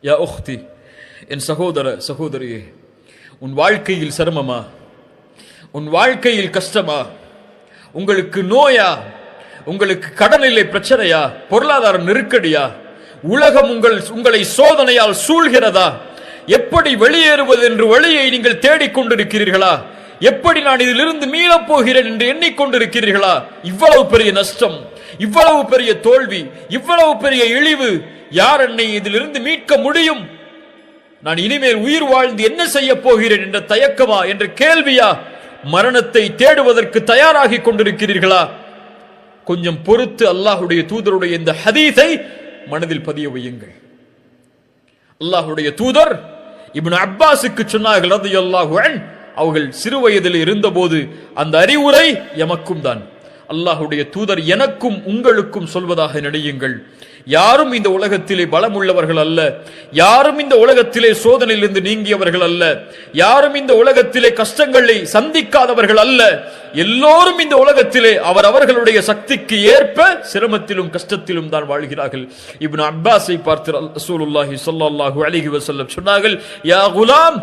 யா உக்தி, என் சகோதர சகோதரியே, உன் வாழ்க்கையில் சிரமமா? உன் வாழ்க்கையில் கஷ்டமா? உங்களுக்கு நோயா? உங்களுக்கு கடனிலே பிரச்சனையா? பொருளாதார நெருக்கடியா? உலகம் உங்களை சோதனையால் சூழ்கிறதா? எப்படி வெளியேறுவது என்று வழியை நீங்கள் தேடிக்கொண்டிருக்கிறீர்களா? எப்படி நான் இதிலிருந்து மீளப் போகிறேன் என்று எண்ணிக்கொண்டிருக்கிறீர்களா? இவ்வளவு பெரிய நஷ்டம், இவ்வளவு பெரிய தோல்வி, இவ்வளவு பெரிய இழிவு, யார் என்னை இதிலிருந்து மீட்க முடியும்? நான் இனிமேல் உயிர் வாழ்ந்து என்ன செய்ய போகிறேன் என்ற தயக்கமா, என்ற கேள்வியா? மரணத்தை தேடுவதற்கு தயாராகி கொண்டிருக்கிறீர்களா? கொஞ்சம் பொறுத்து அல்லாஹுடைய தூதருடைய இந்த ஹதீஸை மனதில் பதிய வையுங்கள். அல்லாஹுடைய தூதர் இப்னு அப்பாஸுக்கு சொன்னார்கள் ரலியல்லாஹு அன்ஹு, அவர்கள் சிறு வயதில் இருந்தபோது அந்த அறிவுரை எமக்கும் தான். அல்லாஹுடைய தூதர் எனக்கும் உங்களுக்கும் சொல்வதாக நினையுங்கள், யாரும் இந்த உலகத்திலே பலம் உள்ளவர்கள் அல்ல, யாரும் இந்த உலகத்திலே சோதனையிலிருந்து நீங்கியவர்கள் அல்ல, யாரும் இந்த உலகத்திலே கஷ்டங்களை சந்திக்காதவர்கள் அல்ல. எல்லோரும் இந்த உலகத்திலே அவர்களுடைய சக்திக்கு ஏற்ப சிரமத்திலும் கஷ்டத்திலும் தான் வாழ்கிறார்கள். இப்னு அப்பாஸை பார்த்து ரசூலுல்லாஹி ஸல்லல்லாஹு அலைஹி வஸல்லம் சொன்னார்கள், யா குலாம்,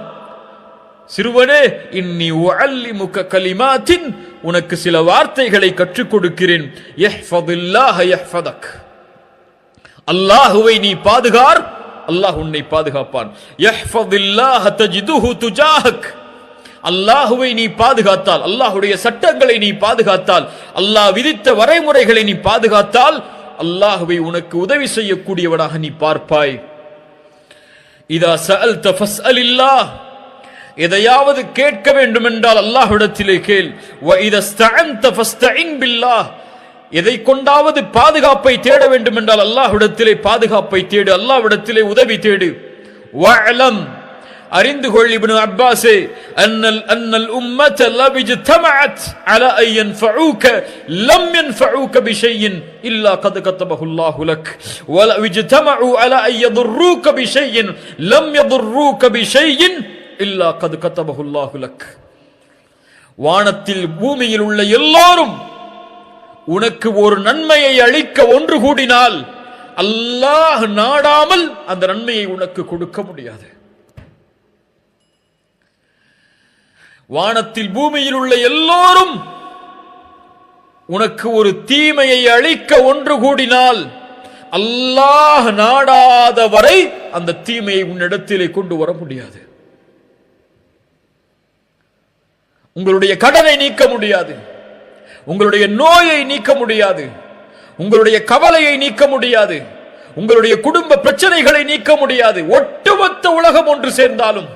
சிறுவனே, இன்னி உஅல்லிமுக கலிமாத்தின், உனக்கு சில வார்த்தைகளை கற்றுக் கொடுக்கிறேன். யஹ்ஃபதுல்லாஹ யஹ்ஃபதக், அல்லாஹுவை நீ பாதுகார், அல்லாஹ் உன்னை பாதுகாப்பான். யஹ்ஃபதுல்லாஹ தஜிதுஹு துஜாஹக், அல்லாஹுவை நீ பாதுகாத்தால், அல்லாஹுடைய சட்டங்களை நீ பாதுகாத்தால், அல்லாஹ் விதித்த வரைமுறைகளை நீ பாதுகாத்தால், அல்லாஹுவை உனக்கு உதவி செய்யக்கூடியவனாக நீ பார்ப்பாய். இதா சஅல்த ஃபஸ்அலில்லாஹ், எதையாவது கேட்க வேண்டும் என்றால் அல்லாஹ்விடத்திலே கேள். வ இதா ஸ்தஅன்த ஃபஸ்தஇன் பில்லாஹ், எதை கொண்டாவது பாதுகாப்பை தேட வேண்டும் என்றால் அல்லாஹ்விடத்திலே பாதுகாப்பை தேடு, அல்லாஹ்விடத்திலே உதவி தேடு. வஅலம், அறிந்து கொள் இப்னு அப்பாஸே, அன்னல் உம்மத லபிஜ்தமஅத் அலா அன் யன்ஃபஊக லம் யன்ஃபஊக பிஷைஇன் இல்லா கத் கதபஹு அல்லாஹு லக் வ லபிஜ்தமஉ அலா அன் யதுர்ரூக பிஷைஇன் லம் யதுர்ரூக பிஷைஇன் இல்லா கத் கதபஹு அல்லாஹு லக். வானத்தில் பூமியில் உள்ள எல்லாரும் உனக்கு ஒரு நன்மையை அளிக்க ஒன்று கூடினால் அல்லாஹ் நாடாமல் அந்த நன்மையை உனக்கு கொடுக்க முடியாது. வானத்தில் பூமியில் உள்ள எல்லோரும் உனக்கு ஒரு தீமையை அளிக்க ஒன்று கூடினால் அல்லாஹ் நாடாத வரை அந்த தீமையை உன்னிடத்திலே கொண்டு வர முடியாது. உங்களுடைய கடனை நீக்க முடியாது, உங்களுடைய நோயை நீக்க முடியாது, உங்களுடைய கவலையை நீக்க முடியாது, உங்களுடைய குடும்ப பிரச்சனைகளை நீக்க முடியாது. ஒட்டுமொத்த உலகம் ஒன்று சேர்ந்தாலும்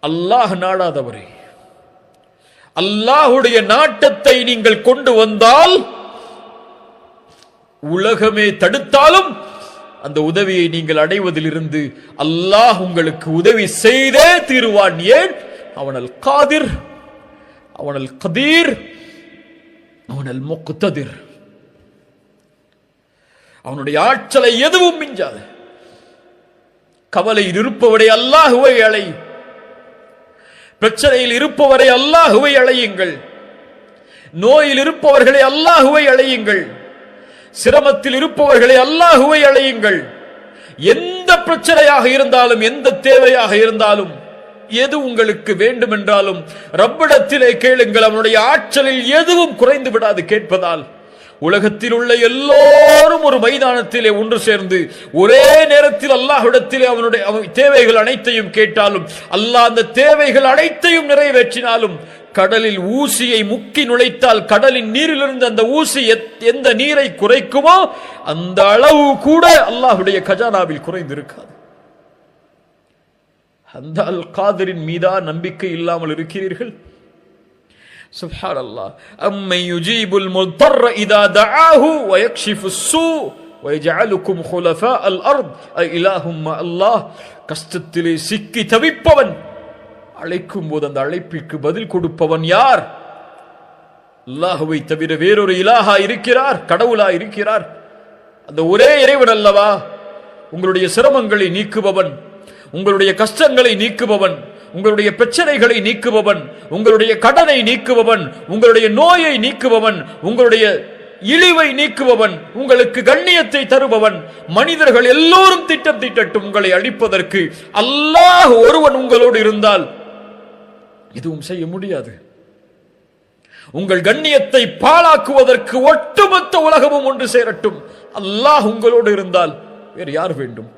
அல்லாஹ் நாடாதவரே, அல்லாஹுடைய நாட்டத்தை நீங்கள் கொண்டு வந்தால் உலகமே தடுத்தாலும் அந்த உதவியை நீங்கள் அடைவதிலிருந்து அல்லாஹ் உங்களுக்கு உதவி செய்தே தீருவான். ஏன்? அவன் அல் காதிர், அவன் அல் கதீர், அவன் அல் முக்ததிர். அவனுடைய ஆற்றலை எதுவும் மிஞ்சாது. கவலையில் இருப்பவரை அல்லாஹுவை அழை, பிரச்சனையில் இருப்பவரை அல்லாஹுவை அழையுங்கள், நோயில் இருப்பவர்களை அல்லாஹுவை அழையுங்கள், சிரமத்தில் இருப்பவர்களை அல்லாஹுவை அழையுங்கள். எந்த பிரச்சனையாக இருந்தாலும், எந்த தேவையாக இருந்தாலும், எது உங்களுக்கு வேண்டும் என்றாலும் ரப்பிடத்திலே கேளுங்கள். அவனுடைய ஆற்றலில் எதுவும் குறைந்து விடாது கேட்பதால். உலகத்தில் உள்ள எல்லோரும் ஒரு மைதானத்திலே ஒன்று சேர்ந்து ஒரே நேரத்தில் அல்லாஹ்விடத்திலே அவனுடைய தேவைகள் அனைத்தையும் கேட்டாலும், அல்லாஹ் அந்த தேவைகள் அனைத்தையும் நிறைவேற்றினாலும், கடலில் ஊசியை முக்கி நுழைத்தால் கடலின் நீரிலிருந்து அந்த ஊசி எந்த நீரை குறைக்குமோ அந்த அளவு கூட அல்லாஹ்வுடைய கஜானாவில் குறைந்திருக்காது. அந்த அல் காதிரின் மீதா நம்பிக்கை இல்லாமல் இருக்கிறீர்கள்? சுப்ஹானல்லாஹ். அம்மை யுஜீபுல் முத்தர்ர இதா தஆஹு வ யக்ஷிஃபுஸ் ஸூ வ யஜஅலுக்கும் குலஃபாஅல் அர்த் இலாஹும் அல்லாஹ். கஷ்டத்திலே சிக்கி தவிப்பவன் அழைக்கும் போது அந்த அழைப்பிற்கு பதில் கொடுப்பவன் யார்? அல்லாஹ்வை தவிர வேறொரு இலாஹா இருக்கிறார்? கடவுளா இருக்கிறார்? அந்த ஒரே இறைவன் அல்லவா உங்களுடைய சிரமங்களை நீக்குபவன், உங்களுடைய கஷ்டங்களை நீக்குபவன், உங்களுடைய பிரச்சனைகளை நீக்குபவன், உங்களுடைய கடனை நீக்குபவன், உங்களுடைய நோயை நீக்குபவன், உங்களுடைய இழிவை நீக்குபவன், உங்களுக்கு கண்ணியத்தை தருபவன். மனிதர்கள் எல்லோரும் திட்டம் தீட்டட்டும் உங்களை அழிப்பதற்கு, அல்லாஹ் ஒருவன் உங்களோடு இருந்தால் எதுவும் செய்ய முடியாது. உங்கள் கண்ணியத்தை பாழாக்குவதற்கு ஒட்டுமொத்த உலகமும் ஒன்று சேரட்டும், அல்லாஹ் உங்களோடு இருந்தால் வேறு யார் வேண்டும்?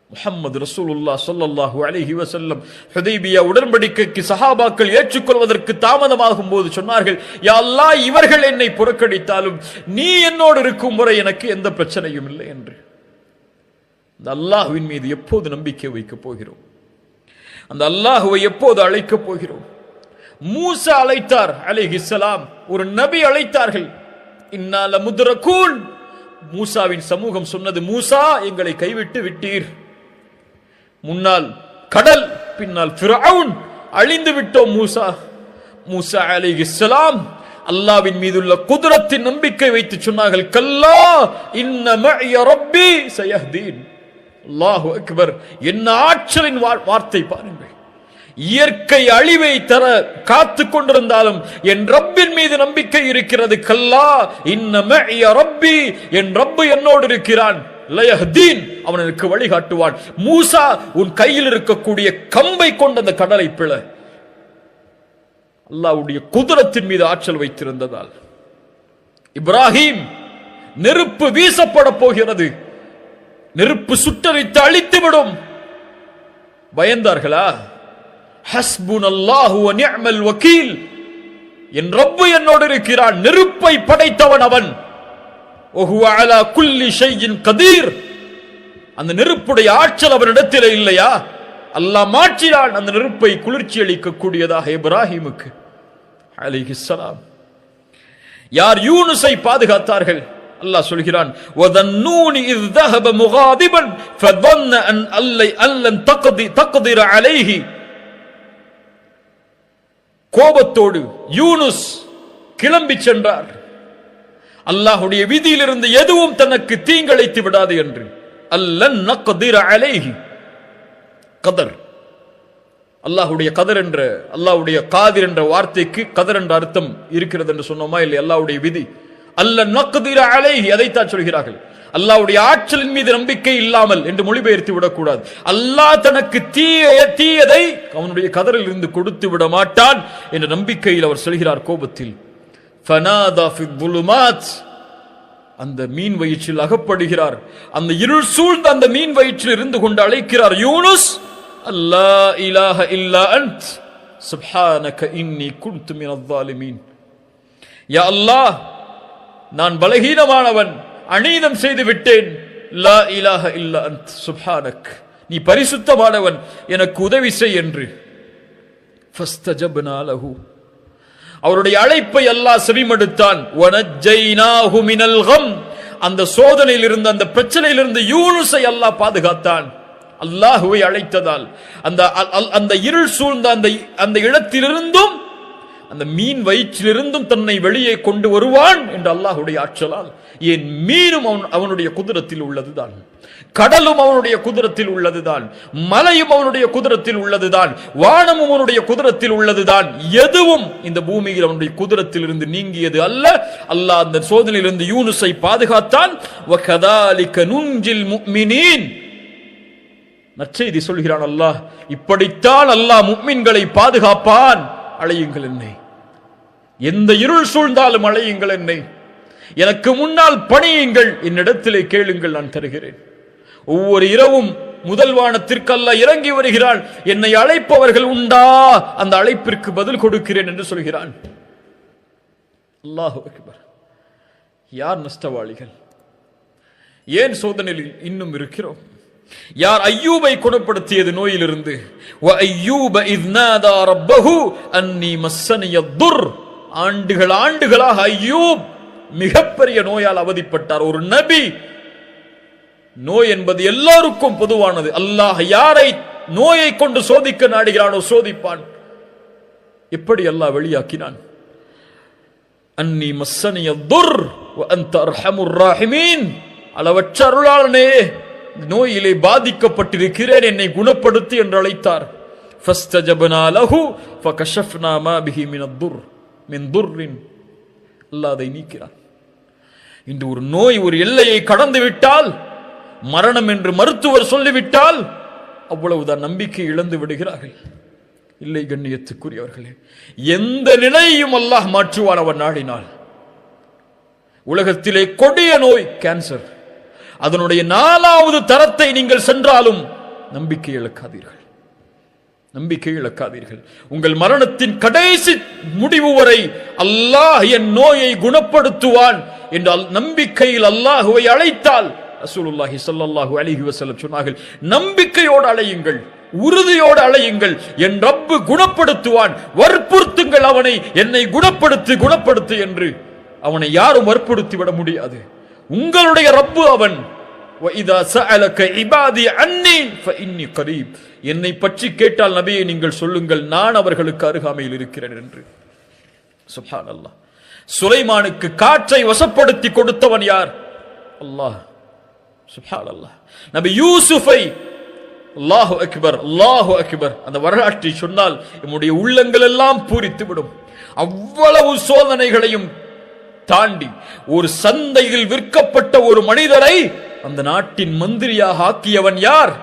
முஹம்மது ரசூலுல்லாஹ் ஸல்லல்லாஹு அலைஹி வஸல்லம் ஹுதைபியா உடன்படிக்கைக்கு சஹாபாக்கள் ஏற்றுக்கொள்வதற்கு தாமதமாகும் போது சொன்னார்கள், யா அல்லாஹ், இவர்கள் என்னை புறக்கணித்தாலும் நீ என்னோடு இருக்கும் வரை எனக்கு எந்த பிரச்சனையும் இல்லை என்று. அந்த அல்லாஹ்வின் மீது எப்போது நம்பிக்கை வைக்கப் போகிறோம்? அந்த அல்லாஹ்வை எப்போது அழைக்கப் போகிறோம்? மூசா அழைத்தார் அலைஹிஸ்ஸலாம், ஒரு நபி அழைத்தார்கள். இன்னா லமுத்ரகூன். மூசாவின் சமூகம் சொன்னது, மூசா, எங்களை கைவிட்டு விட்டீர். முன்னால் கடல், பின்னால் ஃபிரௌன், அழிந்து விட்டோம் மூசா. மூசா அலைஹிஸ்ஸலாம் அல்லாஹ்வின் மீதுள்ள குத்ரத்தின் நம்பிக்கை வைத்து சொன்னார்கள், கல்லா இன்ன மஇய ரப்பி சயஹ்தீன். அல்லாஹு அக்பர்! என்ன ஆற்றலின் வார்த்தை பாருங்கள். இயற்கை அழிவை தர காத்து கொண்டிருந்தாலும் என் ரப்பின் மீது நம்பிக்கை இருக்கிறது. கல்லா இன்ன மஇய ரப்பி, என் ரப்பு என்னோடு இருக்கிறான். லயஹ்தீன், அவன் எனக்கு வழிகாட்டுவான். மூசா, உன் கையில் இருக்கக்கூடிய கம்பை கொண்ட அந்த கடலை பிள. அல்லாஹ்வுடைய குத்ரத்தின் மீது ஆற்றல் வைத்திருந்ததால். இப்ராஹிம், நெருப்பு வீசப்பட போகிறது, நெருப்பு சுட்டரித்து அழித்துவிடும். பயந்தார்களா? ஹஸ்புனல்லாஹு வ நிஅமல் வகீல், என் ரப்பு என்னோடு இருக்கிறான், நெருப்பை படைத்தவன் அவன். வஹுவ அலா குல்லி ஷைஇன் கதீர், அந்த நெருப்புடைய ஆற்றல் அவனிடத்தில் இல்லையா? அல்லாஹ் மாற்றினான் அந்த நெருப்பை குளிர்ச்சி அளிக்கக்கூடியதாக இப்ராஹிமுக்கு அலைஹிஸ்ஸலாம். யார் யூனுஸை பாதுகாத்தார்கள்? அல்லாஹ் சொல்கிறான், வதன்னூனி இஸ் ذهب مغاضبا فظن ان لن تقدر عليه. கோபத்தோடு யூனுஸ் கிளம்பி சென்றார். அல்லாஹ்வுடைய விதியிலிருந்து எதுவும் தனக்கு தீங்கிழைத்து விடாது என்று. அல்லன் நக்திர அலைஹி, கதர், அல்லாஹ்வுடைய கதர் என்ற, அல்லாஹ்வுடைய காதிர் என்ற வார்த்தைக்கு கதர் என்ற அர்த்தம் இருக்கிறது என்று சொன்னோமா இல்லை? அல்லாஹ்வுடைய விதி. அல்லன் நக்திர அலைஹி, அதைத்தான் சொல்கிறார்கள். அல்லாஹ்வுடைய ஆற்றலின் மீது நம்பிக்கை இல்லாமல் என்று மொழிபெயர்த்து விடக்கூடாது. அல்லாஹ் தனக்கு தீயதை அவனுடைய கதரில் இருந்து கொடுத்து விட மாட்டான் என்ற நம்பிக்கையில் அவர் சொல்கிறார் கோபத்தில். ஃபனாதா ஃபி ظுலுமாத், அந்த மீன் வயிற்றில் அகப்படுகிறார். அந்த இருள் சூழ்ந்த அந்த மீன் வயிற்றில் இருந்து கொண்டு அழைக்கிறார், யூனுஸ், அல்லா இலாஹ இல்லா அன்த் சுப்ஹானக இன்னி குன்து மினல் ஸாலிமீன். யா அல்லாஹ், நான் பலகீனமானவன், அநீதம் செய்து விட்டேன். லா இலாஹ இல்லா அன்த் சுப்ஹானக், நீ பரிசுத்தமானவன், எனக்கு உதவி செய் என்று. ஃபஸ்தஜப்னா லஹு, அவருடைய அழைப்பை அல்லாஹ் செவிமடுத்தான். வனஜ்ஜைனாஹு மினல் கம், அந்த சோதனையில் இருந்து, அந்த பிரச்சனையில் இருந்து யூனுஸை அல்லாஹ் பாதுகாத்தான். அல்லாஹ்வை அழைத்ததால் அந்த இருள் சூழ்ந்த அந்த இடத்திலிருந்தும், அந்த மீன் வயிற்றிலிருந்தும் தன்னை வெளியே கொண்டு வருவான் என்று அல்லாஹ்வுடைய ஆற்றலால். ஏன் மீனும் அவனுடைய குதிரத்தில் உள்ளதுதான், கடலும் அவனுடைய குதிரத்தில் உள்ளதுதான், மலையும் அவனுடைய குதிரத்தில் உள்ளதுதான், வானமும் அவனுடைய குதிரத்தில் உள்ளதுதான். எதுவும் இந்த பூமியில் அவனுடைய குதிரத்தில் இருந்து நீங்கியது அல்ல. அல்லாஹ் அந்த சோதனையிலிருந்து யூனுஸை பாதுகாத்தான். வகதாலிக நுஞ்சில் முஃமினீன், நற்செய்தி சொல்கிறான் அல்லாஹ், இப்படித்தான் அல்லாஹ் முஃமின்களை பாதுகாப்பான். அழையுங்கள் என்னை, எந்த இருள் சூழ்ந்தாலும் அழையுங்கள் என்னை, எனக்கு முன்னால் பணியுங்கள், என்னிடத்திலே கேளுங்கள், நான் தருகிறேன். ஒவ்வொரு இரவும் முதல் வானத்திற்கு அல்லாஹ் இறங்கி வருகிறான். என்னை அழைப்பவர்கள் உண்டா, அந்த அழைப்பிற்கு பதில் கொடுக்கிறேன் என்று சொல்கிறான். அல்லாஹு அக்பர்! யார் நஷ்டவாளிகள்? ஏன் சோதனையில் இன்னும் இருக்கிறோம்? யார் ஐயூபை குணப்படுத்தியது நோயிலிருந்து? வ ஐயூப இஸ் நாதா ரப்பஹு அன்னி மஸ்ஸனிய துர், ஆண்டுகளாக ஐயூப் மிகப்பெரிய நோயால் அவதிப்பட்டார். ஒரு நபி. நோய் என்பது எல்லாருக்கும் பொதுவானது. அல்லாஹ் யாரை நோயை கொண்டு சோதிக்க நாடுகிறானோ சோதிப்பான். எப்படி அல்லாஹ் வெளியாக்கினான்? அன்னி மஸ்ஸனிய துர் வ அன்த அர்ஹமுர் ராஹிமீன், அளவற்ற அருளாளனே, நோயிலே பாதிக்கப்பட்டிருக்கிறேன், என்னை குணப்படுத்தி என்று அழைத்தார். ஃபஸ்தஜப்னா லஹு ஃபகஷஃப்னா மா பிஹி மின் துர்ரின், அல்லாஹ் அதை நீக்கிறான். இன்று ஒரு நோய் ஒரு எல்லையை கடந்து விட்டால், மரணம் என்று மருத்துவர் சொல்லிவிட்டால் அவ்வளவுதான், நம்பிக்கை இழந்து விடுகிறார்கள். இல்லை கண்ணியத்துக்குரியவர்களே, எந்த நிலையையும் அல்லாஹ் மாற்றுவான் அவன் நாடினால். உலகத்திலே கொடிய நோய் கேன்சர், அதனுடைய 4வது தரத்தை நீங்கள் சென்றாலும் நம்பிக்கை இழக்காதீர்கள், நம்பிக்கை இழக்காதீர்கள். உங்கள் மரணத்தின் கடைசி முடிவு வரை அல்லாஹ் என் நோயை குணப்படுத்துவான் என்றால் நம்பிக்கையில் அல்லாஹுவை அழைத்தால், ரசூலுல்லாஹி ஸல்லல்லாஹு அலைஹி வஸல்லம் சொன்னார்கள், நம்பிக்கையோடு அழையுங்கள், உறுதியோடு அழையுங்கள், என் ரப்பு குணப்படுத்துவான், வற்புறுத்துங்கள் அவனை, என்னை குணப்படுத்து குணப்படுத்து என்று. அவனை யாரும் வற்புறுத்தி விட முடியாது. உங்களுடைய ரப்பு அவன். وَإِذَا سَأَلَكَ عِبَادِي عَنِّي فَإِنِّي قَرِيبٌ. என்னை பற்றி கேட்டால் நபியே நீங்கள் சொல்லுங்கள், நான் அவர்களுக்கு அருகாமையில் இருக்கிறேன் என்று. சுப்ஹானல்லாஹ். சுலைமானுக்கு காற்றை வசப்படுத்தி கொடுத்தவன் யார்? அல்லாஹ். சுப்ஹானல்லாஹ். நபி யூசுஃபை, அல்லாஹு அக்பர் அல்லாஹு அக்பர், அந்த வரலாற்றை சொன்னால் நம்முடைய உள்ளங்கள் எல்லாம் பூரித்து விடும். அவ்வளவு சோதனைகளையும் தாண்டி ஒரு சந்தையில் விற்கப்பட்ட ஒரு மனிதரை அந்த நாட்டின் மந்திரியாக ஆக்கியவன் யார்?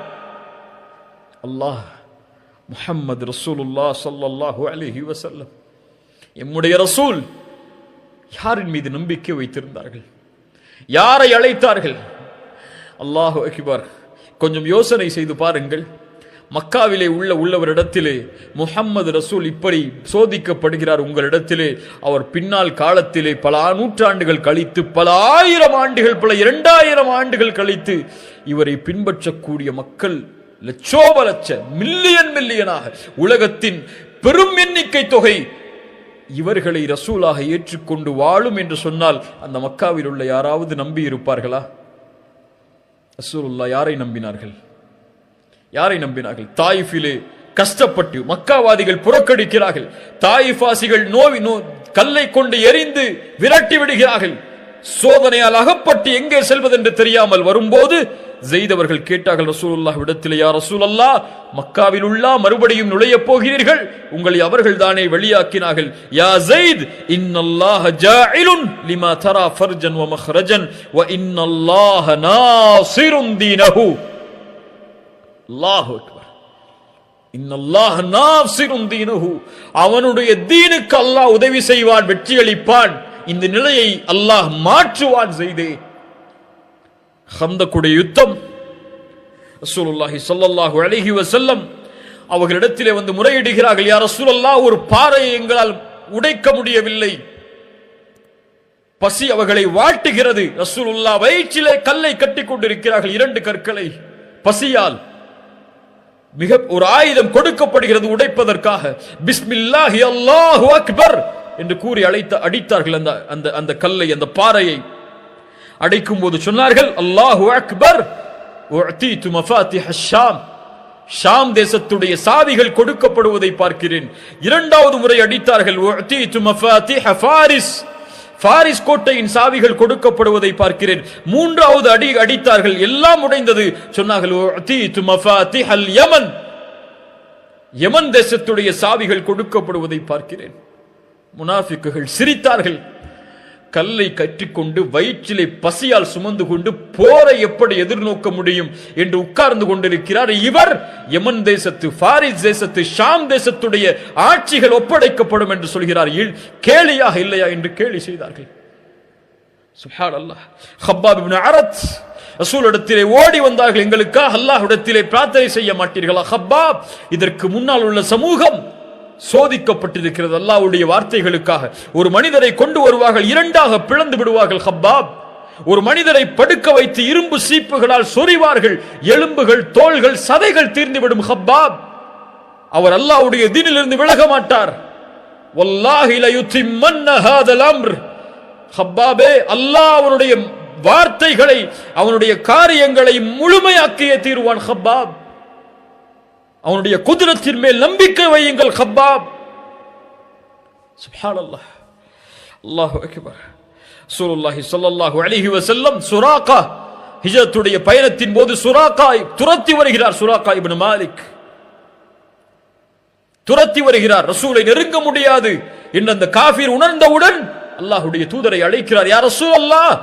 அல்லாஹ். முஹம்மது ரசூலுல்லாஹ் ஸல்லல்லாஹு அலைஹி வஸல்லம், எம்முடைய ரசூல் யாரின் மீது நம்பிக்கை வைத்திருந்தார்கள்? யாரை அழைத்தார்கள்? அல்லாஹு அக்பர். கொஞ்சம் யோசனை செய்து பாருங்கள். மக்காவிலே உள்ளவரிடத்திலே முஹம்மது ரசூல் இப்படி சோதிக்கப்படுகிறார் உங்களிடத்திலே. அவர் பின்னால் காலத்திலே பல நூற்றாண்டுகள் கழித்து, பல 1000 ஆண்டுகள், பல 2000 ஆண்டுகள் கழித்து இவரை பின்பற்றக்கூடிய மக்கள் லட்சோப லட்ச மில்லியனாக, உலகத்தின் பெரும் எண்ணிக்கை தொகை இவர்களை ரசூலாக ஏற்றுக்கொண்டு வாழும் என்று சொன்னால் அந்த மக்காவில் உள்ள யாராவது நம்பி இருப்பார்களா? ரசூலுல்லாஹ் யாரை நம்பினார்கள்? யாரை நம்பினார்கள்? தாயிஃபிலே கஷ்டப்பட்டு மக்காவாதிகள் புறக்கணிக்கிறார்கள். தாயிஃபாசிகள் கல்லை கொண்டு எரிந்து விரட்டி விடுகிறார்கள். சோதனையால் அகப்பட்டு எங்கே செல்வது என்று தெரியாமல் வரும்போது ஸெய்த் அவர்கள் கேட்டார்கள் ரசூலுல்லாஹ் இடத்திலே, யா ரசூலல்லாஹ், மக்காவில் உள்ள மறுபடியும் நுழைய போகிறீர்கள், உங்களை அவர்கள் தானே வெளியாக்கினார்கள். யா ஸெய்த், இன்னல்லாஹ ஜாஇலுன் லிமா தரா ஃபர்ஜன் வ மக்ரஜன் வ இன்னல்லாஹ நாஸிருன் தீனஹு. அல்லாஹு அக்பர். இன்னல்லாஹ நாஸிருன் தீனஹு. அவனுடைய தீனுக்கு அல்லாஹ் உதவி செய்வான், வெற்றி அளிப்பான். இந்த நிலையை அல்லாஹ் மாற்றுவான். ஸெய்தே, ஹந்தக்குடைய யுத்தம், ரசூலுல்லாஹி ஸல்லல்லாஹு அலைஹி வஸல்லம் அவர்களிடத்திலே வந்து முறையிடுகிறார்கள், யா ரசூலல்லாஹ், ஒரு பாறையை எங்களால் உடைக்க முடியவில்லை, பசி அவர்களை வாட்டுகிறது. ரசூலுல்லாஹ் வயிற்றிலே கல்லை கட்டி கொண்டிருக்கிறார்கள், 2 கற்களை. பசியால் மிக ஒரு ஆயுதம் கொடுக்கப்படுகிறது உடைப்பதற்காக. பிஸ்மில்லாஹி அல்லாஹு அக்பர் என்று கூறி அடித்தார்கள் அந்த கல்லை, அந்த பாறையை. அடைக்கும் போது சொன்னார்கள், அல்லாஹு அக்பர், உஅதீது மஃபாத்திஹ ஷாம், ஷாம் தேசத்துடைய சாவிகள் கொடுக்கப்படுவதை பார்க்கிறேன். 2வது முறை அடித்தார்கள், உஅதீது மஃபாத்திஹ ஃபாரிஸ், ஃபாரிஸ் கோட்டையின் சாவிகள் கொடுக்கப்படுவதை பார்க்கிறேன். 3வது அடித்தார்கள், எல்லாம் உடைந்தது. சொன்னார்கள், உஅதீது மஃபாத்திஹல் யமன், யமன் தேசத்துடைய சாவிகள் கொடுக்கப்படுவதை பார்க்கிறேன். முனாஃபிக்குகள் சிரித்தார்கள். கல்லை கற்றிக்கொண்டு வயிற்றிலே பசியால் சுமந்து கொண்டு போரை எப்படி எதிர்நோக்க முடியும் என்று உட்கார்ந்து கொண்டிருக்கிறார் இவர். யமன் தேசத்து, ஃபாரிஸ் தேசத்து, ஷாம் தேசத்துடைய ஆட்சிகள் ஒப்படைக்கப்படும் என்று சொல்கிறார். கேலியாக இல்லையா என்று கேலி செய்தார்கள். சுப்ஹானல்லாஹ். ஹப்பாப் இப்னு அரத் ரசூலிடத்திலே ஓடி வந்தார்கள், எங்களுக்காக அல்லாஹ்விடத்திலே பிரார்த்தனை செய்ய மாட்டீர்களா? ஹப்பாப், இதற்கு முன்னால் உள்ள சமூகம் சோதிக்கப்பட்டிருக்கிறது அல்லாஹ்வுடைய வார்த்தைகளுக்காக. ஒரு மனிதரை கொண்டு வருவார்கள், 2ஆக பிளந்து விடுவார்கள். ஹப்பாப், ஒரு மனிதரை படுக்க வைத்து இரும்பு சீப்புகளால் சொறிவார்கள், எலும்புகள், தோள்கள், சதைகள் தீர்ந்துவிடும். ஹப்பாப், அவர் அல்லாஹ்வுடைய தீனிலிருந்து விலக மாட்டார். வல்லாஹி லயுத்திம்மன்ன ஹாதல் அம்ர். ஹப்பாபே, அல்லாஹ் அவனுடைய வார்த்தைகளை, அவனுடைய காரியங்களை முழுமையாக்கியே தீருவான். ஹப்பாப், அவனுடைய குதிரத்தின் மேல் நம்பிக்கை வையுங்கள். ஹப்பாப். சுப்ஹானல்லாஹ். அல்லாஹு அக்பர். ரசூலுல்லாஹி ஸல்லல்லாஹு அலைஹி வஸல்லம் சுராகா ஹிஜ்ரத்துடைய பயணத்தின் போது சுராகா துரத்தி வருகிறார். சுராகா இப்னு மாலிக் துரத்தி வருகிறார். ரசூலை நெருங்க முடியாது என்று அந்த காஃபிர் உணர்ந்தவுடன் அல்லாஹ்வுடைய தூதரை அழைக்கிறார். யா ரசூலல்லாஹ்,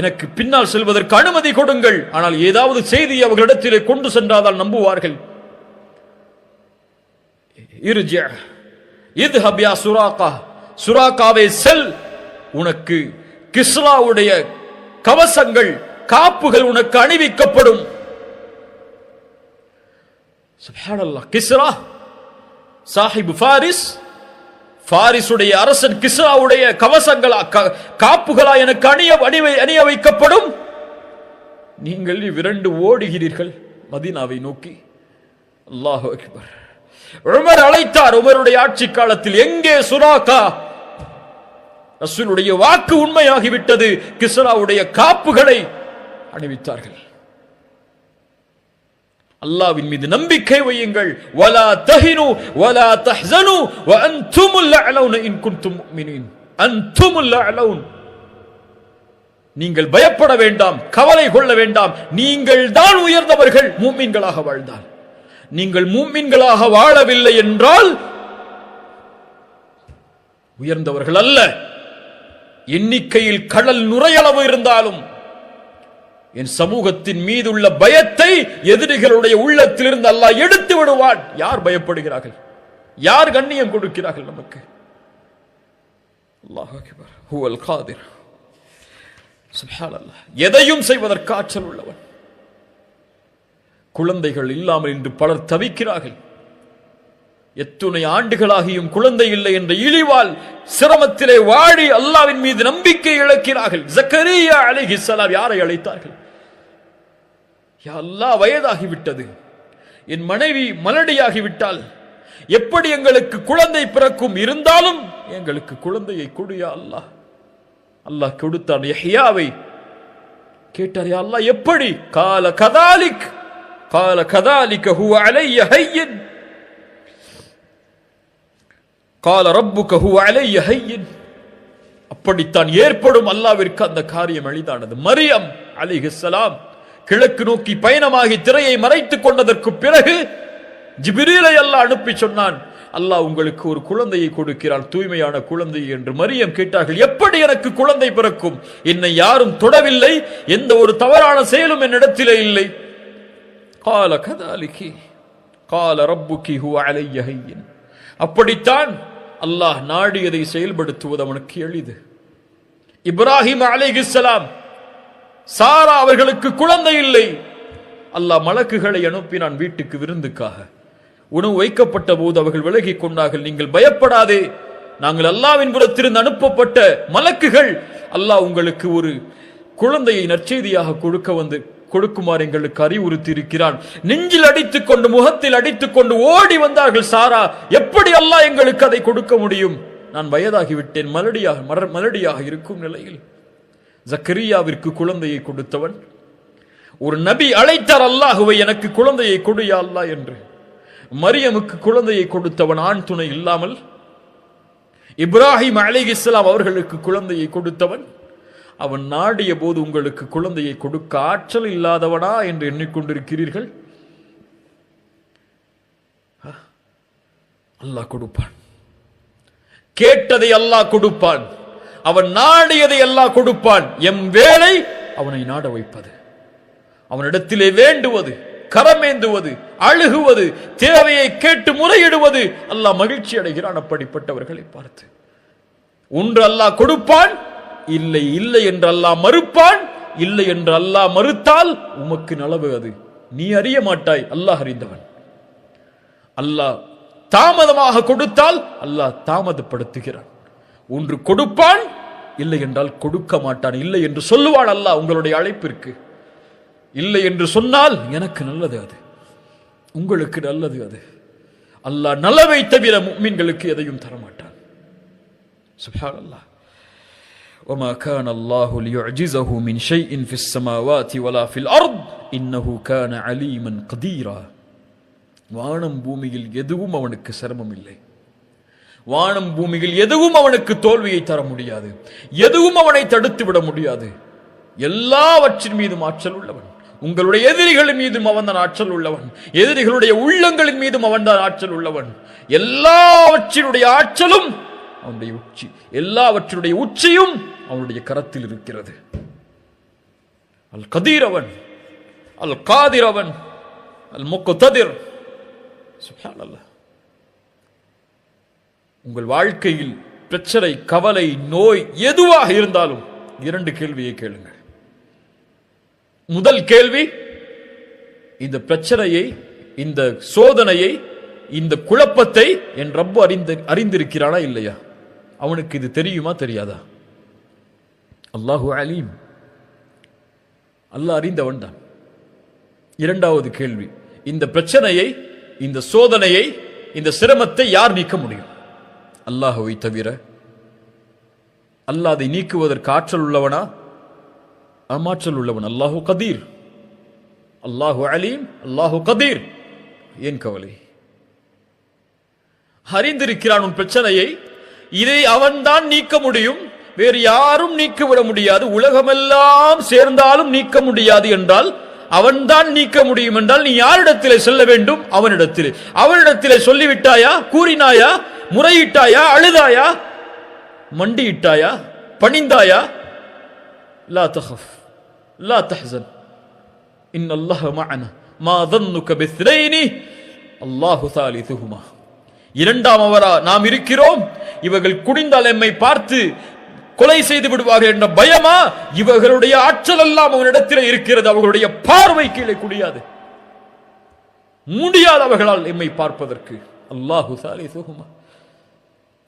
எனக்கு பின்னால் செல்வதற்கு அனுமதி கொடுங்கள். ஆனால் ஏதாவது செய்தி அவர்களிடத்திலே கொண்டு சென்றால் நம்புவார்கள். சுராகாவே செல், உனக்கு கிஸ்ராவுடைய கவசங்கள் காப்புகள் உனக்கு அணிவிக்கப்படும். சுப்ஹானல்லாஹ். கிஸ்ரா சாஹிப் ஃபாரிஸ், ஃபாரிசுடைய அரசன் கிஸ்ராவுடைய கவசங்களா காப்புகளா எனக்கு அணிய வைக்கப்படும். நீங்கள் விரண்டு ஓடுகிறீர்கள் மதீனாவை நோக்கி. அல்லாஹு அக்பர். உமர் அழைத்தார். உமருடைய ஆட்சி காலத்தில் எங்கே சுராகா? ரசூலுடைய வாக்கு உண்மையாகிவிட்டது. கிஸ்ராவுடைய காப்புகளை அணிவித்தார்கள். அல்லாஹ்வின் மீது நம்பிக்கை வையுங்கள். வலா தஹினு வலா தஹ்ஸனு வ அன்துமுல் அலவுன இன் குன்தும் முஃமினீன். அன்துமுல் அலவுன். நீங்கள் பயப்பட வேண்டாம், கவலை கொள்ள வேண்டாம். நீங்கள் தான் உயர்ந்தவர்கள் முஃமின்களாக வாழ்ந்தால். நீங்கள் முஃமின்களாக வாழவில்லை என்றால் உயர்ந்தவர்கள் அல்ல. எண்ணிக்கையில் கடல் நுரையளவு இருந்தாலும் என் சமூகத்தின் மீது உள்ள பயத்தை எதிரிகளுடைய உள்ளத்திலிருந்து அல்லாஹ் எடுத்து விடுவான். யார் பயப்படுகிறார்கள்? யார் கண்ணியம் கொடுக்கிறார்கள் நமக்கு? அல்லாஹ் அக்பர். ஹுவல் காதிர். சுப்ஹானல்லாஹ். எதையும் செய்வதற்கு ஆற்றல் உள்ளவன். குழந்தைகள் இல்லாமல் இன்று பலர் தவிக்கிறார்கள். எத்துணை ஆண்டுகளாகியும் குழந்தை இல்லை என்ற இழிவால் சிரமத்திலே வாடி அல்லாஹ்வின் மீது நம்பிக்கை இழக்கிறார்கள். ஜக்கரியா அலைஹிஸ்ஸலாம் யாரை அழைத்தார்கள்? யா அல்லாஹ், வயதாகிவிட்டது, என் மனைவி மலடியாகிவிட்டால் எப்படி எங்களுக்கு குழந்தை பிறக்கும்? இருந்தாலும் எங்களுக்கு குழந்தையை கொடு யா அல்லாஹ். அல்லாஹ் கொடுத்தான் யஹ்யாவை. கேட்டார், யா அல்லாஹ் எப்படி? கால கதாலிக் கால கதாலிக ஹுவ அலைய ஹய்யின் கால ரப்புக ஹுவ அலைய ஹய்யின். அப்படித்தான் ஏற்படும். அல்லாஹ்விற்கு அந்த காரியம் எளிதானது. மரியம் அலைஹிஸ்ஸலாம் கிழக்கு நோக்கி பயணமாகி திரையை மறைத்துக் கொண்டதற்கு பிறகு ஜிப்ரீலை அல்லாஹ் அனுப்பி சொன்னான், அல்லாஹ் உங்களுக்கு ஒரு குழந்தையை கொடுக்கிறான், தூய்மையான குழந்தை என்று. மரியம் கேட்டார்கள், எப்படி எனக்கு குழந்தை பிறக்கும்? என்னை யாரும் தொடவில்லை, எந்த ஒரு தவறான செயலும் என்னிடத்திலே இல்லை. கால கதாலிகி கால ரப்புகி ஹுவ அலைய ஹய்யின். அப்படித்தான் அல்லாஹ் நாடியதை செயல்படுத்துவது அவனுக்கு எளிது. இப்ராஹிம் அலைஹிஸ்ஸலாம், சாரா அவர்களுக்கு குழந்தை இல்லை. அல்லாஹ் மலக்குகளை அனுப்பினான் வீட்டுக்கு விருந்துக்காக. உணவு வைக்கப்பட்ட போது அவர்கள் விலகிக் கொண்டார்கள். நீங்கள் பயப்படாதே, நாங்கள் அல்லாஹ்வின் புறத்திலிருந்து அனுப்பப்பட்ட மலக்குகள். அல்லாஹ் உங்களுக்கு ஒரு குழந்தையை நற்செய்தியாக கொடுக்குமாறு எங்களுக்கு அறிவுறுத்தி இருக்கிறான். நெஞ்சில் அடித்துக் கொண்டு முகத்தில் அடித்துக் கொண்டு ஓடி வந்தார்கள் சாரா. எப்படி அல்லாஹ் எங்களுக்கு அதை கொடுக்க முடியும்? நான் வயதாகிவிட்டேன், மலடியாக இருக்கும் நிலையில். ஜக்கரியாவிற்கு குழந்தையை கொடுத்தவன் ஒரு நபி அழைத்தார் அல்லாஹுவை, எனக்கு குழந்தையை கொடு யா அல்லாஹ் என்று. மரியமுக்கு குழந்தையை கொடுத்தவன் ஆண் துணை இல்லாமல். இப்ராஹிம் அலைஹிஸ்ஸலாம் அவர்களுக்கு குழந்தையை கொடுத்தவன். அவன் நாடிய போது உங்களுக்கு குழந்தையை கொடுக்க ஆற்றல் இல்லாதவனா என்று எண்ணிக்கொண்டிருக்கிறீர்கள்? அல்லாஹ் கொடுப்பான். கேட்டதை அல்லாஹ் கொடுப்பான். அவன் நாடியதை அல்லாஹ் கொடுப்பான். எம் வேலை அவனை நாட வைப்பது, அவனிடத்திலே வேண்டுவது, கரமேந்துவது, அழுகுவது, தேவையை கேட்டு முறையிடுவது. அல்லாஹ் மகிழ்ச்சி அடைகிறான் அப்படிப்பட்டவர்களை பார்த்து. ஒன்று அல்லாஹ் கொடுப்பான், இல்லை இல்லை என்று அல்லாஹ் மறுப்பான். இல்லை என்று அல்லாஹ் மறுத்தால் உமக்கு நலவு, அது நீ அறிய மாட்டாய், அல்லாஹ் அறிந்தவன். அல்லாஹ் தாமதமாக கொடுத்தால் அல்லாஹ் தாமதப்படுத்துகிறான். ஒன்று கொடுப்பான், இல்லை என்றால் கொடுக்க மாட்டான். இல்லை என்று சொல்லுவான் அல்லாஹ் உங்களுடைய அழைப்பிற்கு. இல்லை என்று சொன்னால் எனக்கு நல்லது, அது உங்களுக்கு நல்லது. அது அல்லாஹ் நலவை தவிர முஃமின்களுக்கு எதையும் தரமாட்டான். சுப்ஹானல்லாஹ். وما كان الله ليعجزه من شيء في السماوات ولا في الأرض إنه كان عليما قديرا. வானம் பூமியில் எதுவும் அவனுக்கு சிரமம் இல்லை. வானம் பூமியில் எதுவும் அவனுக்கு தோல்வியை தர முடியாது. எதுவும் அவனை தடுத்து விட முடியாது. எல்லாவற்றின் மீதும் ஆற்றல் உள்ளவன். உங்களுடைய எதிரிகளின் மீதும் அவன் தான் ஆற்றல் உள்ளவன். எதிரிகளுடைய உள்ளங்களின் மீதும் அவன் தான் ஆற்றல் உள்ளவன். எல்லாவற்றினுடைய ஆற்றலும் அவனுடைய உச்சி, எல்லாவற்றினுடைய உச்சியும் அவனுடைய கரத்தில் இருக்கிறது. அல் கதீர் அவன், அல் காதிர் அவன், அல் முக்ததிர். சுப்ஹானல்லாஹ். உங்கள் வாழ்க்கையில் பிரச்சனை, கவலை, நோய் எதுவாக இருந்தாலும் 2 கேள்வியை கேளுங்கள். முதல் கேள்வி, இந்த பிரச்சனையை, இந்த சோதனையை, இந்த குழப்பத்தை என் ரப்பு அறிந்திருக்கிறானா இல்லையா? அவனுக்கு இது தெரியுமா தெரியாதா? அல்லாஹு அலீம், அல்லாஹ் அறிந்தவன் தான். இரண்டாவது கேள்வி, இந்த பிரச்சனையை, இந்த சோதனையை, இந்த சிரமத்தை யார் நீக்க முடியும்? அல்லாஹ்வை தவிர. அல்லாஹ் அதை நீக்குவதற்கு ஆற்றல் உள்ளவனா? ஆற்றல் உள்ளவன். அல்லாஹு கதீர், அல்லாஹு அலீம், அல்லாஹு கதீர். ஏன் கவலை? அறிந்திருக்கிறான் உன் பிரச்சனையை. இதை அவன்தான் நீக்க முடியும், வேறு யாரும் நீக்கிவிட முடியாது. உலகமெல்லாம் சேர்ந்தாலும் நீக்க முடியாது என்றால், அவன்தான் நீக்க முடியும் என்றால், நீ யாரிடத்திலே செல்ல வேண்டும்? அவனிடத்திலே. அவனிடத்திலே சொல்லிவிட்டாயா? கூறினாயா? முறையிட்டாயா? அழுதாயா? மண்டியிட்டாயா? பணிந்தாயா? லா தஹஃப் லா தஹ்சன் இன்னல்லாஹ மஅனா மா ظنك باثنين அல்லாஹு ثالثهما. இரண்டாமவரா நாம் இருக்கிறோம், இவர்கள் குனிந்தால் எம்மை பார்த்து கொலை செய்து விடுவார்கள் என்ற பயமா? இவர்களுடைய ஆற்றல் எல்லாம் அவனிடத்தில் இருக்கிறது. அவர்களுடைய பார்வை கீழே குடியாது, முடியாது அவர்களால் எம்மை பார்ப்பதற்கு. அல்லாஹு ثالثهما.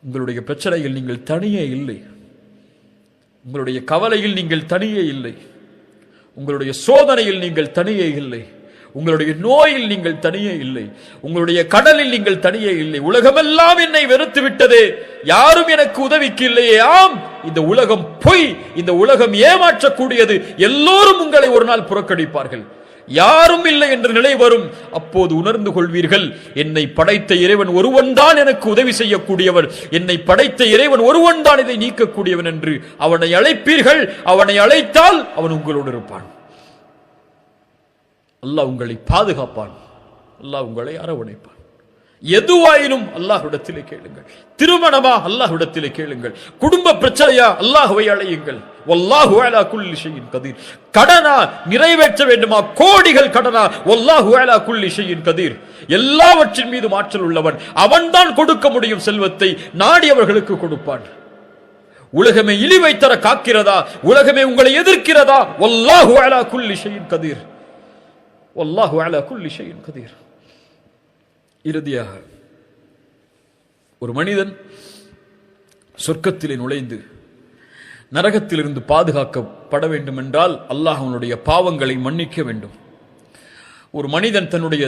உங்களுடைய பிரச்சனையில் நீங்கள் தனியே இல்லை, உங்களுடைய கவலையில் நீங்கள் தனியே இல்லை, உங்களுடைய சோதனையில் நீங்கள் தனியே இல்லை, உங்களுடைய நோயில் நீங்கள் தனியே இல்லை, உங்களுடைய கடலில் நீங்கள் தனியே இல்லை. உலகமெல்லாம் என்னை வெறுத்து விட்டதே, யாரும் எனக்கு உதவிக்கு இல்லையே. ஆம், இந்த உலகம் பொய், இந்த உலகம் ஏமாற்றக்கூடியது. எல்லோரும் உங்களை ஒரு நாள் புறக்கணிப்பார்கள். யாரும் இல்லை என்ற நிலை வரும். அப்போது உணர்ந்து கொள்வீர்கள், என்னை படைத்த இறைவன் ஒருவன் தான் எனக்கு உதவி செய்யக்கூடியவன், என்னை படைத்த இறைவன் ஒருவன் தான் இதை நீக்கக்கூடியவன் என்று அவனை அழைப்பீர்கள். அவனை அழைத்தால் அவன் உங்களோடு இருப்பான். அல்லாஹ் உங்களை பாதுகாப்பான், அல்லாஹ் உங்களை அரவணைப்பான். எதுவாயினும் அல்லாஹ்விடத்திலே கேளுங்கள். திருமணமா? அல்லாஹ்விடத்திலே கேளுங்கள். குடும்ப பிரச்சனையா? அல்லாஹ்வை அழையுங்கள். வல்லாஹு அலா குல்லி ஷைஇன் கதீர். கடனா? நிறைவேற்ற வேண்டுமா? கோடிகள் கடனா? வல்லாஹு அலா குல்லி ஷைஇன் கதீர். எல்லாவற்றின் மீது ஆற்றல் உள்ளவன். அவன்தான் கொடுக்க முடியும் செல்வத்தை, நாடியவர்களுக்கு கொடுப்பான். உலகமே இழிவை தர காக்கிறதா? உலகமே உங்களை எதிர்க்கிறதா? வல்லாஹு அலா குல்லி ஷைஇன் கதீர். வல்லாஹு அலா குல்லி ஷைஇன் கதீர். இறுதியாக, ஒரு மனிதன் சொர்க்கத்திலே நுழைந்து நரகத்திலிருந்து பாதுகாக்கப்பட வேண்டும் என்றால் அல்லாஹ் அவனுடைய பாவங்களை மன்னிக்க வேண்டும். ஒரு மனிதன் தன்னுடைய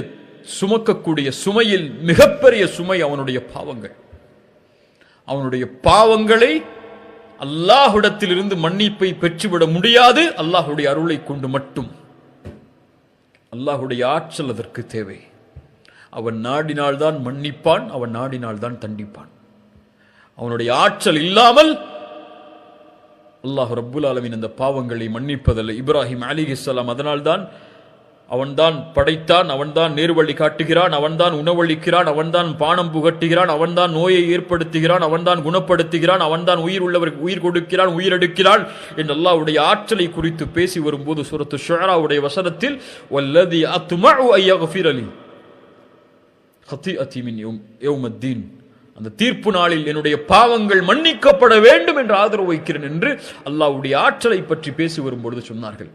சுமக்கக்கூடிய சுமையில் மிகப்பெரிய சுமை அவனுடைய பாவங்கள். அவனுடைய பாவங்களை அல்லாஹ்விடத்திலிருந்து மன்னிப்பை பெற்றுவிட முடியாது, அல்லாஹ்வுடைய அருளை கொண்டு மட்டும். அல்லாஹ்வுடைய ஆற்றல் அதற்கு தேவை. அவன் நாடினால்தான் மன்னிப்பான், அவன் நாடினால்தான் தண்டிப்பான். அவனுடைய ஆற்றல் இல்லாமல் அல்லாஹ் ரப்புல் ஆலமீன் அந்த பாவங்களை மன்னிப்பதில்லை. இப்ராஹிம் அலைஹிஸ்ஸலாம் அதனால்தான் அவன்தான் படைத்தான், அவன்தான் நேர்வழி காட்டுகிறான், அவன்தான் உணவளிக்கிறான், அவன்தான் பானம் புகட்டுகிறான், அவன்தான் நோயை ஏற்படுத்துகிறான், அவன்தான் குணப்படுத்துகிறான், அவன்தான் உயிர் உள்ளவருக்கு உயிர் கொடுக்கிறான், உயிரெடுக்கிறான் என்று அல்லாஹ்வுடைய ஆற்றலை குறித்து பேசி வரும்போது சூரத்து ஷுஆராவுடைய வசனத்தில் வல்லதி அத்மஉ அய்யக்ஃபிர லி ஹதீஅதி மின் யௌமத்தீன், அந்த தீர்ப்பு நாளில் என்னுடைய பாவங்கள் மன்னிக்கப்பட வேண்டும் என்று ஆதரவு வைக்கிறேன் என்று அல்லாஹ்வுடைய ஆற்றலை பற்றி பேசி வரும்பொழுது சொன்னார்கள்.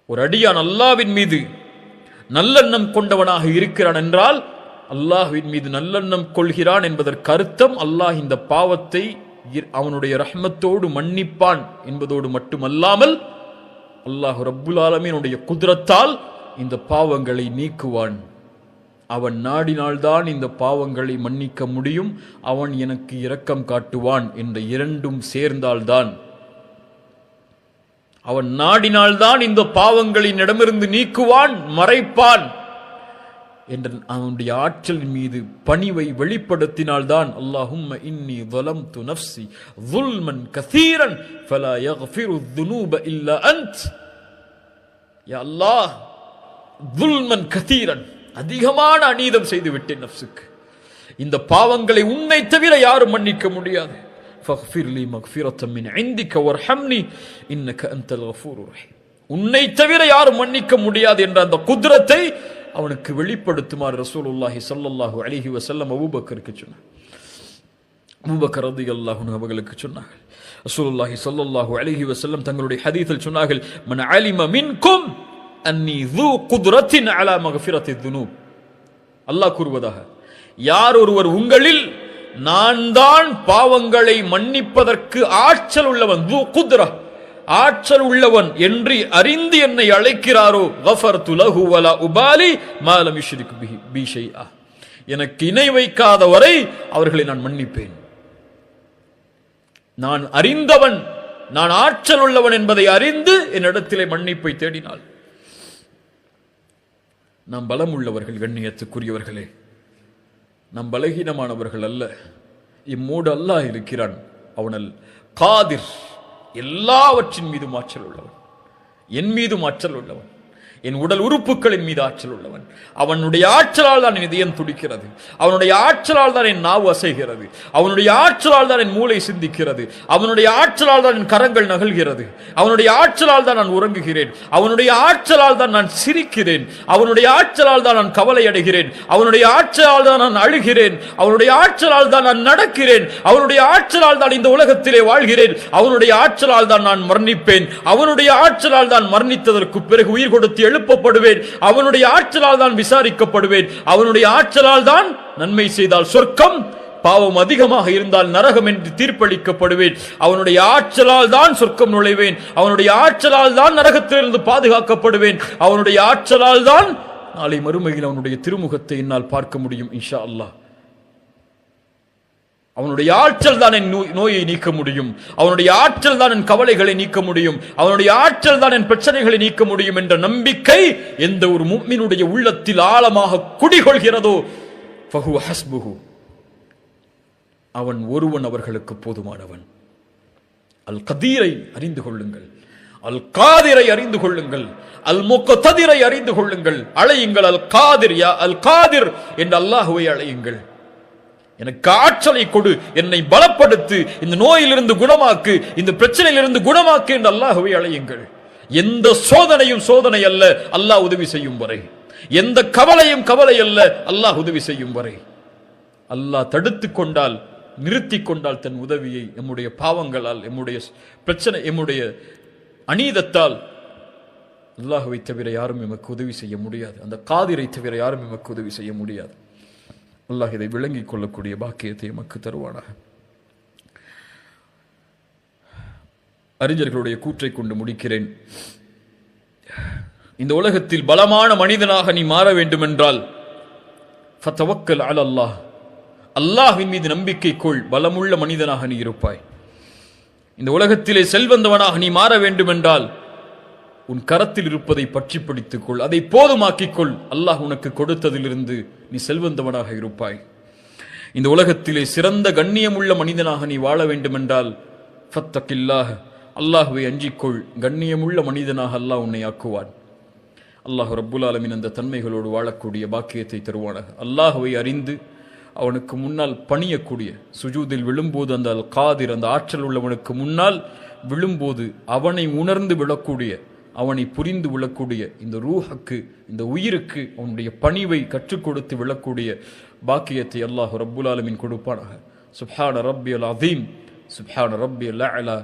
ஒரு அடியான் அல்லாஹ்வின் மீது நல்லெண்ணம் கொண்டவனாக இருக்கிறான் என்றால் அல்லாஹ்வின் மீது நல்லெண்ணம் கொள்கிறான் என்பதற்கு அர்த்தம் அல்லாஹ் இந்த பாவத்தை அவனுடைய ரஹ்மத்தோடு மன்னிப்பான் என்பதோடு மட்டுமல்லாமல் அல்லாஹ் ரப்புல் ஆலமீனுடைய குத்ரத்தால் இந்த பாவங்களை நீக்குவான். அவன் நாடினால்தான் இந்த பாவங்களை மன்னிக்க முடியும், அவன் எனக்கு இரக்கம் காட்டுவான் என்ற இரண்டும் சேர்ந்தால்தான், அவன் நாடினால்தான் இந்த பாவங்களின் இடமிருந்து நீக்குவான், மறைப்பான் என்ற அவனுடைய ஆற்றலின் மீது பணிவை வெளிப்படுத்தினால்தான் அல்லாஹும்ம இன்னி ظلمت نفسي ظلما كثيرا فلا يغفر الذنوب الا انت. யா அல்லாஹ், ظلما كثيرا, அதிகமான அநீதம் செய்து விட்டேன் நஃப்ஸுக்கு, இந்த பாவங்களை உன்னை தவிர யாரும் மன்னிக்க முடியாது. فاغفر لي مغفرة من عندك وارحمني إنك أنت الغفور الرحيم. உன்னை தவிர யாரும் மன்னிக்க முடியாது என்ற அந்த குத்ரத்தை அவனுக்கு வெளிப்படுத்துமாறு ரசூலுல்லாஹி ஸல்லல்லாஹு அலைஹி வஸல்லம் அபூபக்கருக்கு சொன்னார். அபூபக்கர் ரலியல்லாஹு அன்ஹு அவர்களுக்கு சொன்னார்கள். ரசூலுல்லாஹி ஸல்லல்லாஹு அலைஹி வஸல்லம் தங்களுடைய ஹதீஸில் சொன்னார்கள், மன் அலிம மின்கும் அன்னி ذو قدرة على مغفرة الذنوب. அல்லாஹ் கூறுவதாக, யார் ஒருவர் உங்களில் நான் தான் பாவங்களை மன்னிப்பதற்கு ஆற்றல் உள்ளவன், ذو قدرة ஆற்றல் உள்ளவன் என்று அறிந்து என்னை அழைக்கிறாரோ, غفرت له ولا أبالي ما لم يشرك بي شيئا, எனக்கு இணை வைக்காத வரை அவர்களை நான் மன்னிப்பேன். நான் அறிந்தவன், நான் ஆற்றல் உள்ளவன் என்பதை அறிந்து என்னிடத்திலே மன்னிப்பை தேடினாள். நாம் பலம் உள்ளவர்கள், கண்ணியத்துக்குரியவர்களே, நாம் பலகீனமானவர்கள் அல்ல. இம்மோடு அல்லாஹ் இருக்கிறான். அவனல் காதிர், எல்லாவற்றின் மீதும் ஆற்றல் உள்ளவன், என் மீதும் ஆற்றல் உள்ளவன், என் உடல் உறுப்புகளின் மீது ஆற்றல் உள்ளவன். அவனுடைய ஆற்றலால் தான் என் இதயம் துடிக்கிறது, அவனுடைய ஆற்றலால் தான் என் நாவு அசைகிறது, அவனுடைய ஆற்றலால் தான் என் மூளை சிந்திக்கிறது, அவனுடைய ஆற்றலால் தான் என் கரங்கள் நகல்கிறது, அவனுடைய ஆற்றலால் தான் நான் உறங்குகிறேன், அவனுடைய ஆற்றலால் தான் நான் சிரிக்கிறேன், அவனுடைய ஆற்றலால் தான் நான் கவலை அடைகிறேன், அவனுடைய ஆற்றலால் தான் நான் அழுகிறேன், அவனுடைய ஆற்றலால் தான் நான் நடக்கிறேன், அவனுடைய ஆற்றலால் தான் இந்த உலகத்திலே வாழ்கிறேன், அவனுடைய ஆற்றலால் தான் நான் மரணிப்பேன், அவனுடைய ஆற்றலால் தான் மரணித்ததற்கு பிறகு உயிர் கொடுத்து எழுப்பப்படுவேன், அவனுடைய ஆற்றலால் தான் விசாரிக்கப்படுவேன், அவனுடைய ஆற்றலால் தான் நன்மை செய்தால் சொர்க்கம், பாவம் அதிகமாக இருந்தால் நரகம் என்று தீர்ப்பளிக்கப்படுவேன், அவனுடைய ஆற்றலால் தான் சொர்க்கம் நுழைவேன், அவனுடைய ஆற்றலால் தான் நரகத்திலிருந்து பாதுகாக்கப்படுவேன், அவனுடைய ஆற்றலால் தான் நாளை மறுமையில் அவனுடைய திருமுகத்தை என்னால் பார்க்க முடியும் இன்ஷா அல்லாஹ். அவனுடைய ஆற்றல் தான் என் நோயை நீக்க முடியும், அவனுடைய ஆற்றல் தான் என் கவலைகளை நீக்க முடியும், அவனுடைய ஆற்றல் தான் என் பிரச்சனைகளை நீக்க முடியும் என்ற நம்பிக்கை எந்த ஒரு முஃமினுடைய உள்ளத்தில் ஆழமாக குடிகொள்கிறதோ ஃபஹுவ ஹஸ்புஹு, அவன் ஒருவன் அவர்களுக்கு போதுமானவன். அல் கதீரை அறிந்து கொள்ளுங்கள், அல் காதிரை அறிந்து கொள்ளுங்கள், அல் முக்ததிரை அறிந்து கொள்ளுங்கள். அழையுங்கள் அல் காதிர், யா அல் காதிர் என்று அல்லாஹ்வை அழையுங்கள். எனக்கு ஆற்றலை கொடு, என்னை பலப்படுத்து, இந்த நோயிலிருந்து குணமாக்கு, இந்த பிரச்சனையிலிருந்து குணமாக்கு என்று அல்லாஹ்வை அழையுங்கள். எந்த சோதனையும் சோதனை அல்ல அல்லாஹ் உதவி செய்யும் வரை, எந்த கவலையும் கவலை அல்ல அல்லாஹ் உதவி செய்யும் வரை. அல்லாஹ் தடுத்து கொண்டால், நிறுத்தி கொண்டால் தன் உதவியை எம்முடைய பாவங்களால், எம்முடைய பிரச்சனை, எம்முடைய அநீதத்தால் அல்லாஹ்வை தவிர யாரும் எமக்கு உதவி செய்ய முடியாது. அந்த காதிரை தவிர யாரும் எமக்கு உதவி செய்ய முடியாது. அல்லாஹ் இதை விளங்கிக் கொள்ளக்கூடிய பாக்கியத்தை எமக்கு தருவானாக. அறிஞர்களுடைய கூற்றை கொண்டு முடிக்கிறேன். இந்த உலகத்தில் பலமான மனிதனாக நீ மாற வேண்டும் என்றால் ஃபதவக்கல் அலல்லாஹ், அல்லாஹ்வின் மீது நம்பிக்கை கொள், பலமுள்ள மனிதனாக நீ இருப்பாய். இந்த உலகத்திலே செல்வந்தவனாக நீ மாற வேண்டும் என்றால் உன் கரத்தில் இருப்பதை பற்றி பிடித்துக் கொள், அதை போதுமாக்கிக் கொள். அல்லாஹ் உனக்கு கொடுத்ததிலிருந்து நீ செல்வந்தவனாக இருப்பாய். இந்த உலகத்திலே சிறந்த கண்ணியமுள்ள மனிதனாக நீ வாழ வேண்டும் என்றால் ஃபத்தகில்லாஹ், அல்லாஹ்வை அஞ்சிக்கொள், கண்ணியமுள்ள மனிதனாக அல்லாஹ் உன்னை ஆக்குவான். அல்லாஹ் ரப்புல் ஆலமீன் அந்த தன்மைகளோடு வாழக்கூடிய பாக்கியத்தை தருவானாக. அல்லாஹ்வை அறிந்து அவனுக்கு முன்னால் பணியக்கூடிய, சுஜூதில் விழும்போது அந்த அல் காதிர், அந்த ஆற்றல் உள்ளவனுக்கு முன்னால் விழும்போது அவனை உணர்ந்து விழக்கூடிய, அவனை புரிந்து விழக்கூடிய இந்த ரூஹுக்கு, இந்த உயிருக்கு அவனுடைய பணிவை கற்றுக் கொடுத்து விழக்கூடிய பாக்கியத்தை அல்லாஹ் ரப்புல் ஆலமீன் கொடுப்பானாக. சுப்ஹான ரப்பியல் அதீம், சுப்ஹான ரப்பியல் அலா.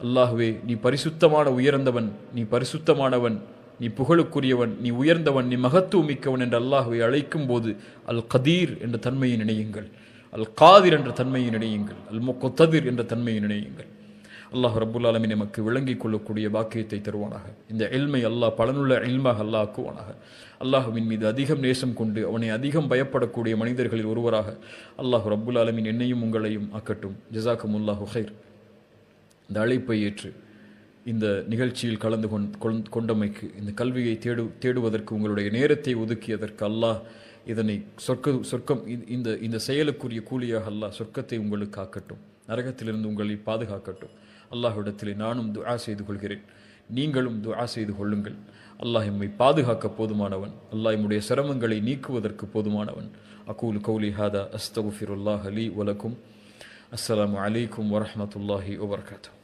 அல்லாஹ்வே, நீ பரிசுத்தமான உயர்ந்தவன், நீ பரிசுத்தமானவன், நீ புகழுக்குரியவன், நீ உயர்ந்தவன், நீ மகத்துவமிக்கவன் என்று அல்லாஹ்வை அழைக்கும் போது அல் கதீர் என்ற தன்மையை நினையுங்கள், அல் காதிர் என்ற தன்மையை நினையுங்கள், அல் முக்ததிர் என்ற தன்மையை நினையுங்கள். அல்லாஹ் ரப்புல் ஆலமீன் நமக்கு விளங்கிக் கொள்ளக்கூடிய பாக்கியத்தை தருவானாக. இந்த இல்மை அல்லாஹ் பலனுள்ள இல்மாக அல்லாஹ் ஆக்குவானாக. அல்லாஹ்வின் மீது அதிகம் நேசம் கொண்டு அவனை அதிகம் பயப்படக்கூடிய மனிதர்களில் ஒருவராக அல்லாஹ் ரப்புல் ஆலமீன் என்னையும் உங்களையும் ஆக்கட்டும். ஜஸாக்குமுல்லாஹு ஹைர். இந்த அழைப்பை ஏற்று இந்த நிகழ்ச்சியில் கலந்து கொண்டமைக்கு, இந்த கல்வியை தேடுவதற்கு உங்களுடைய நேரத்தை ஒதுக்கியதற்கு அல்லாஹ் இதனை சொர்க்கம் இந்த செயலுக்குரிய கூலியாக அல்லாஹ் சொர்க்கத்தை உங்களுக்கு ஆக்கட்டும், நரகத்திலிருந்து உங்களை பாதுகாக்கட்டும். அல்லாஹ்விடத்திலே நானும் துஆ செய்து கொள்கிறேன், நீங்களும் துஆ செய்து கொள்ளுங்கள். அல்லாஹ் எம்மை பாதுகாக்க போதுமானவன், அல்லாஹ் எம்முடைய சிரமங்களை நீக்குவதற்கு போதுமானவன். அகூலு கௌலி ஹாதா அஸ்தக்ஃபிருல்லாஹ லீ வலக்கும். அஸ்ஸலாமு அலைக்கும் வரஹ்மத்துல்லாஹி வபரகாத்துஹு.